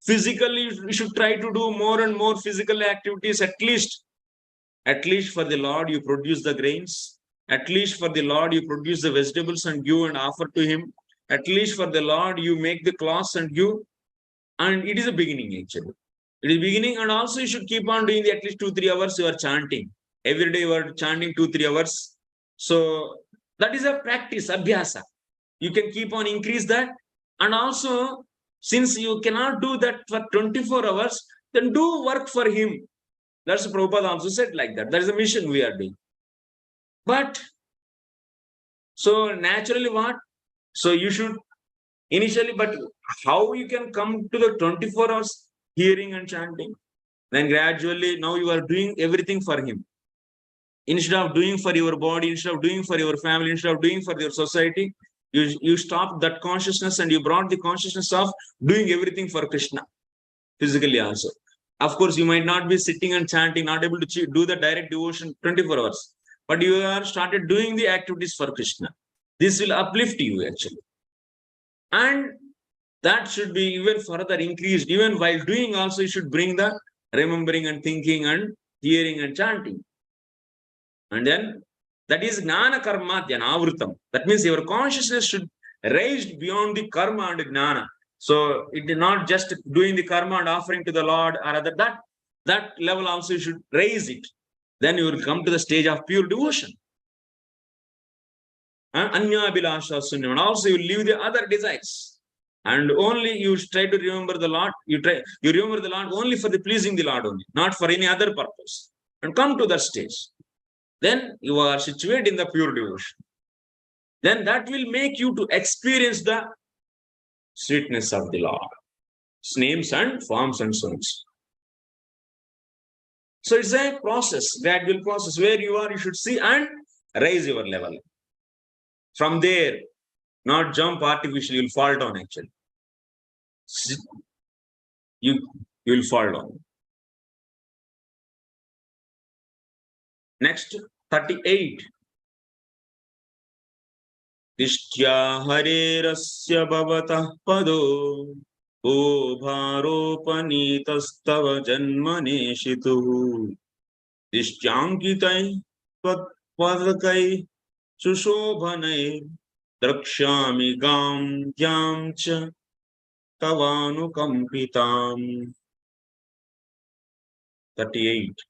Physically, we should try to do more and more physical activities, at least for the Lord you produce the grains. At least for the Lord you produce the vegetables and give and offer to him. At least for the Lord you make the cloths and give. And it is a beginning actually. It is beginning, and also you should keep on doing the at least 2-3 hours you are chanting. Every day you are chanting 2-3 hours. So that is a practice, abhyasa. You can keep on increase that. And also, since you cannot do that for 24 hours, then do work for him. That's Prabhupada also said like that. That is a mission we are doing. But, so naturally what? So you should initially, but how you can come to the 24 hours hearing and chanting? Then gradually now you are doing everything for him. Instead of doing for your body, instead of doing for your family, instead of doing for your society, you stop that consciousness and you brought the consciousness of doing everything for Kṛṣṇa, physically also. Of course, you might not be sitting and chanting, not able to do the direct devotion 24 hours, but you are started doing the activities for Kṛṣṇa. This will uplift you actually. And that should be even further increased. Even while doing also, you should bring the remembering and thinking and hearing and chanting. And then that is Gnana Karma Dhyanavritam. That means your consciousness should raise beyond the karma and Gnana. So it is not just doing the karma and offering to the Lord, or other that level also you should raise it. Then you will come to the stage of pure devotion. Anya Bilasha Sunyam. And also you leave the other desires. And only you try to remember the Lord. You remember the Lord only for the pleasing the Lord only, not for any other purpose. And come to that stage. Then you are situated in the pure devotion. Then that will make you to experience the sweetness of the Lord. Its names and forms and sons. So it's a process, gradual process, where you are, you should see and raise your level. From there, not jump artificially, you'll fall down actually. You will fall down. Next, 38. Tishtya harerasya bhavatah pado o bharopanitasthava janmaneshitu tishtyankitai padakai sushobhanai drakshami gam jam cha tavanukampitam. 38.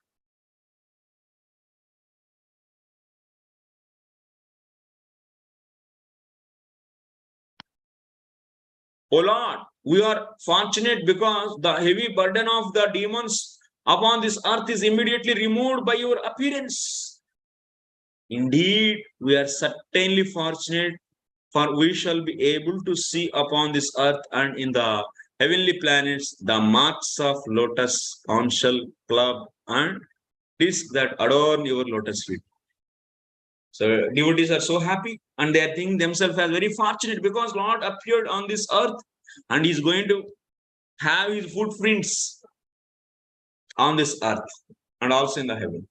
O Lord, we are fortunate because the heavy burden of the demons upon this earth is immediately removed by your appearance. Indeed, we are certainly fortunate, for we shall be able to see upon this earth and in the heavenly planets the marks of lotus, conch shell, club, and disc that adorn your lotus feet. So devotees are so happy and they think themselves as very fortunate because Lord appeared on this earth and He is going to have His footprints on this earth and also in the heaven.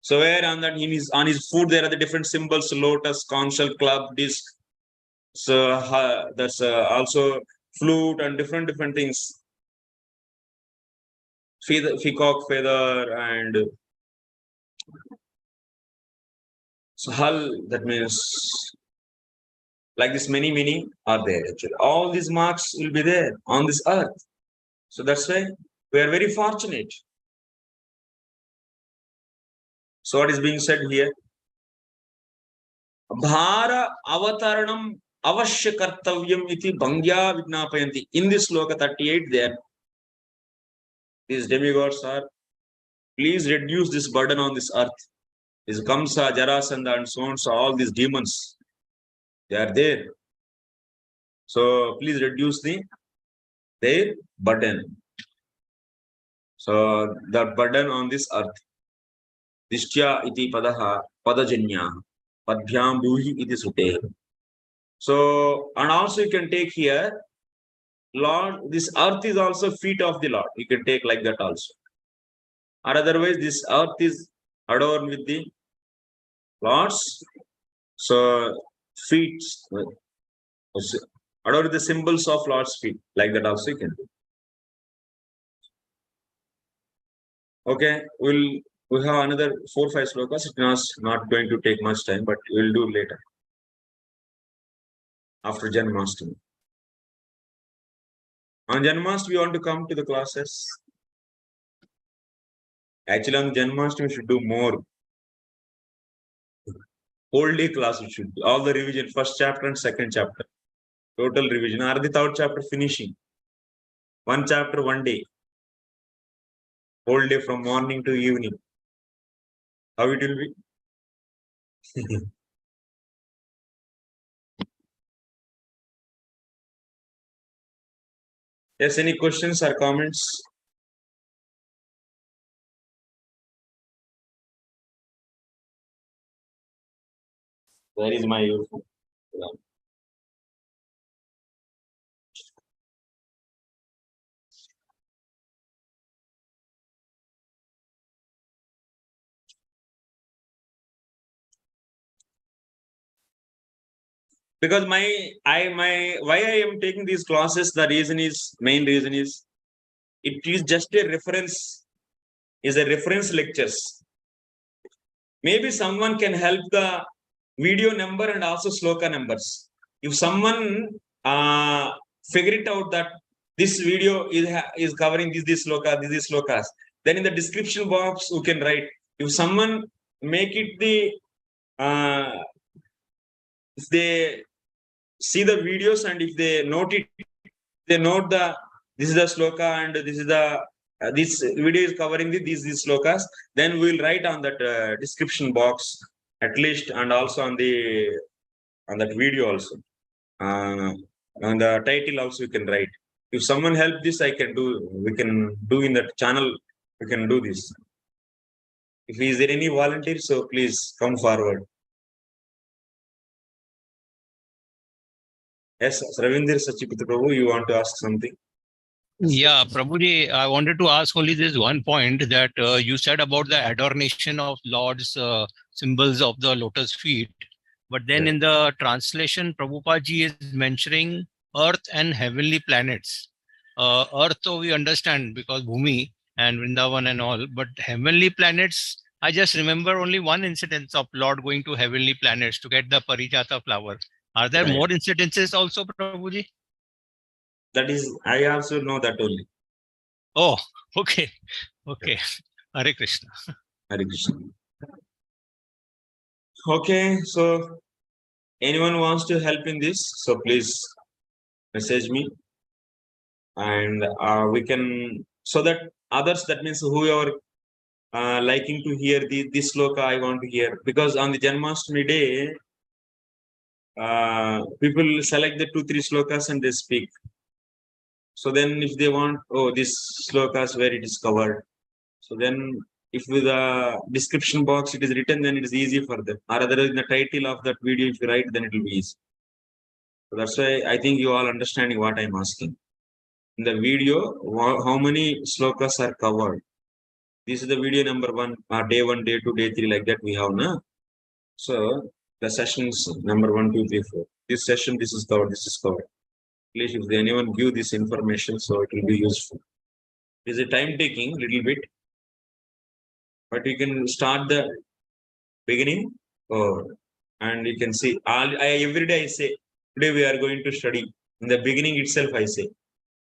So where on that on his foot there are the different symbols: lotus, conch shell, club, disc. So that's also flute and different things. Peacock feather and so hull, that means like this, many are there actually. All these marks will be there on this earth. So that's why we are very fortunate. So what is being said here? Bhara avataranam avashya kartavyam iti bhangya vignapayanti. In this sloka 38 there, these demigods are, please reduce this burden on this earth. This Kamsa, Jarasandha, and so on, so all these demons, they are there. So please reduce their burden. So the burden on this earth. Dishtya iti padaha padajanya padbhyam bhuhi iti sute. So, and also you can take here, Lord, this earth is also feet of the Lord. You can take like that also. Or otherwise, this earth is adorned with the Lord's so feet, adorned with the symbols of Lord's feet. Like that also you can do. Okay, we have another 4-5 slokas. It is not going to take much time, but we'll do later after Janmashtami. On Janmashtami, we want to come to the classes. Actually, on Janmashtami, we should do more. Whole day class, we should do. All the revision, first chapter and second chapter. Total revision. Or the third chapter finishing. One chapter, one day. Whole day from morning to evening. How it will be? Yes, any questions or comments? Where is my earphone? Because why I am taking these classes, the main reason is it is just a reference, is a reference lectures. Maybe someone can help the video number and also sloka numbers. If someone figure it out that this video is covering this slokas, then in the description box you can write. If someone make it the if they see the videos and if they note it, they note this is the sloka and this is the this video is covering these slokas, then we will write on that description box at least, and also on that video also, on the title also you can write. If someone help this, we can do in that channel, we can do this. If is there any volunteer, so please come forward. Yes, Ravindra Sachipita Prabhu, you want to ask something? Yeah, Prabhuji, I wanted to ask only this one point that you said about the adornation of Lord's symbols of the lotus feet. But then in the translation, Prabhupada ji is mentioning earth and heavenly planets. Earth, though we understand because Bhumi and Vrindavan and all, but heavenly planets, I just remember only one incidence of Lord going to heavenly planets to get the Parijata flower. Are there more incidences also, Prabhuji? That is, I also know that only. Oh, okay. Okay. Hare Krishna. Hare Krishna. Okay, so anyone wants to help in this, so please message me, and we can, so that others, that means whoever liking to hear this sloka, I want to hear, because on the Janmashtami day, people select the 2-3 slokas and they speak. So then if they want, oh, this slokas where it is covered. So then if with the description box it is written, then it is easy for them. Or otherwise in the title of that video, if you write, then it will be easy. So that's why I think you all understanding what I'm asking. In the video, how many slokas are covered? This is the video number 1, day 1, day 2, day 3, like that we have, na? So the sessions number 1, 2, 3, 4. This session, this is covered, this is covered. Please, if anyone give this information, so it will be useful. It is a time taking little bit, but you can start the beginning, and you can see. Every day I say, today we are going to study. In the beginning itself, I say,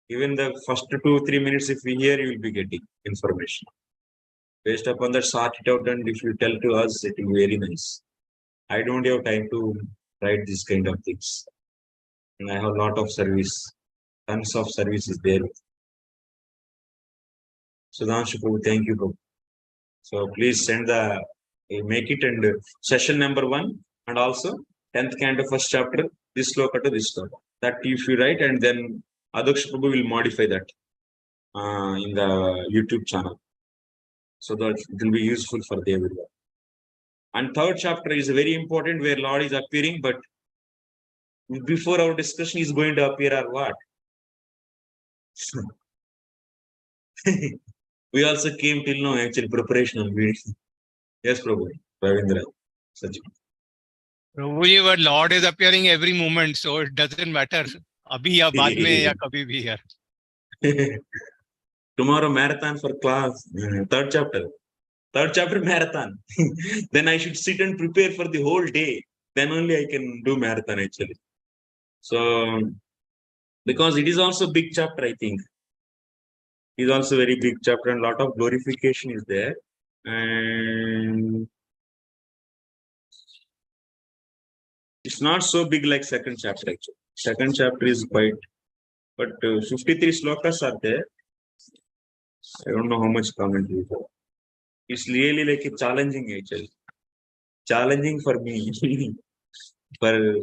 even the first 2-3 minutes, if we hear, you will be getting information. Based upon that, sort it out, and if you tell to us, it will be very nice. I don't have time to write this kind of things. And I have a lot of service, tons of service is there. Sudhanshu Prabhu, thank you, Prabhu. So please send make it and session number 1 and also 10th canto first chapter, this sloka to this sloka. That if you write and then Adaksha Prabhu will modify that in the YouTube channel. So that it will be useful for the everyone. And third chapter is very important where Lord is appearing, but before our discussion is going to appear or what? We also came till now actually preparation on video. Yes, Prabhu. Ravindra. Sachin. Prabhuji, but Lord is appearing every moment, so it doesn't matter. Abhi ya baad mein ya kabhi bhi yaar. Tomorrow marathon for class. Third chapter. Third chapter marathon. Then I should sit and prepare for the whole day. Then only I can do marathon actually. So because it is also big chapter, I think. It is also very big chapter and lot of glorification is there. And it's not so big like second chapter actually. Second chapter is quite, but 53 slokas are there. I don't know how much commentary is there. It's really like a challenging actually. Challenging for me. For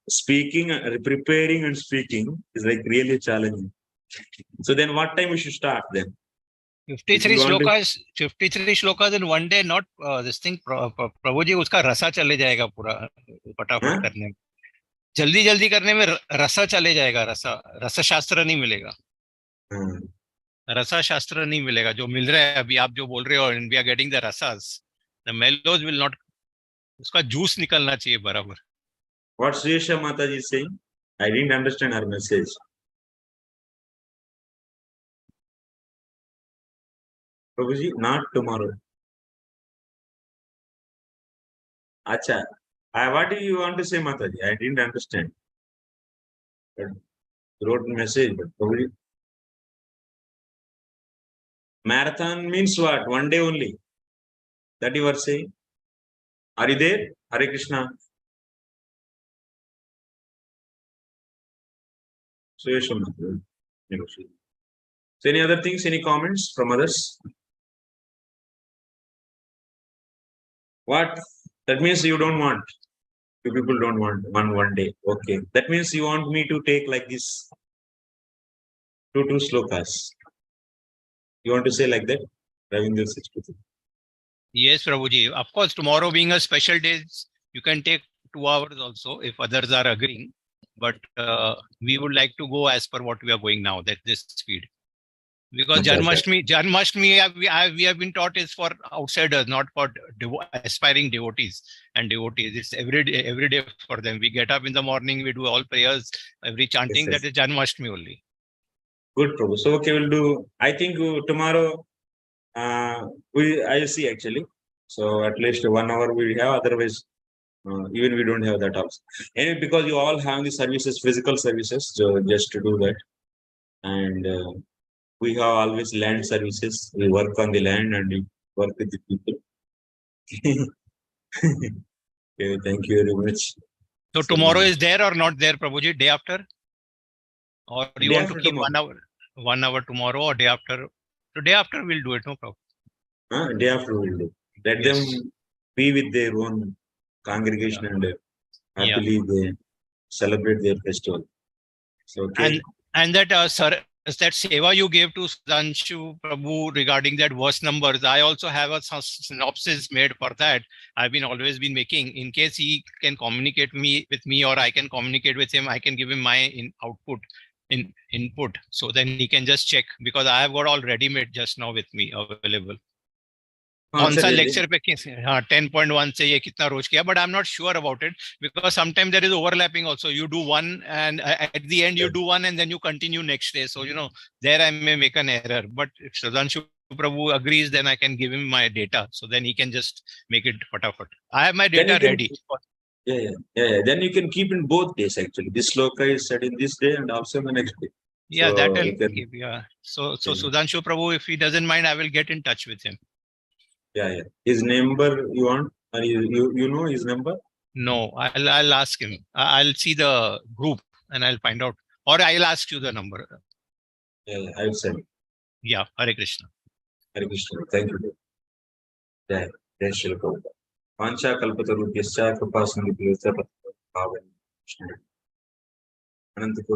speaking, preparing and speaking is like really challenging. So then what time we should start then? 53 shlokas in one day, not this thing. Prabhuji, uska rasa chale jayega pura फटाफट करने में. जल्दी जल्दी करने में रसा चले जाएगा. रसा शास्त्र नहीं मिलेगा. रसा शास्त्र नहीं मिलेगा. जो मिल रहा है अभी आप जो बोल रहे हो, and we are getting the rasas, the mellows will not. उसका जूस निकलना चाहिए बराबर. What Srisha Mataji is saying? I didn't understand her message. Prabhuji, not tomorrow. Acha. What do you want to say, Mataji? I didn't understand. But wrote message, but Prabhuji. Marathon means what? One day only. That you are saying? Are you there? Hare Krishna. So any other things, any comments from others? What? That means you don't want. You people don't want one day. Okay. That means you want me to take like this two slokas. You want to say like that? Ravindra Sachpati. Yes, Prabhuji. Of course, tomorrow being a special day, you can take 2 hours also if others are agreeing. But we would like to go as per what we are going now, that this speed. Because Janmashtami, we have been taught is for outsiders, not for aspiring devotees and devotees. It's every day for them. We get up in the morning, we do all prayers, every chanting. Yes. That is Janmashtami only. Good, Prabhu. So okay, we'll do. I think tomorrow I'll see actually. So at least 1 hour we have. Otherwise, even we don't have that also. Anyway, because you all have the services, physical services, so just to do that. And we have always land services. We work on the land and we work with the people. Okay, thank you very much. So tomorrow is there or not there, Prabhuji? Day after? Or you want to keep tomorrow. 1 hour tomorrow or day after? So day after we'll do it, no problem. Day after we'll do. Let them be with their own congregation and happily they celebrate their festival. So okay. And that sir, that seva you gave to Sudhanshu Prabhu regarding that verse numbers, I also have a synopsis made for that. I've always been making, in case he can communicate with me or I can communicate with him, I can give him my input. So then he can just check, because I have got all ready made just now with me available. कौन सा lecture पे 10.1 से ये कितना रोज किया, but I'm not sure about it because sometimes there is overlapping also. You do one and at the end you do one and then you continue next day. So there I may make an error. But if Sudhanshu Prabhu agrees, then I can give him my data. So then he can just make it fatafat. I have my data ready. Yeah. Then you can keep in both days actually. This sloka is said in this day and also the next day. Yeah, so that will give. Yeah. So Sudhanshu Prabhu, if he doesn't mind, I will get in touch with him. Yeah. His number you want? Or you know his number? No, I'll ask him. I'll see the group and I'll find out. Or I'll ask you the number. Yeah, I'll send. Yeah, Hare Krishna. Hare Krishna. Thank you. Jai Shri Prabhupada. Pancha kalpatarubhyascha kripa sindhubhyascha patapaham Krishna. Ananta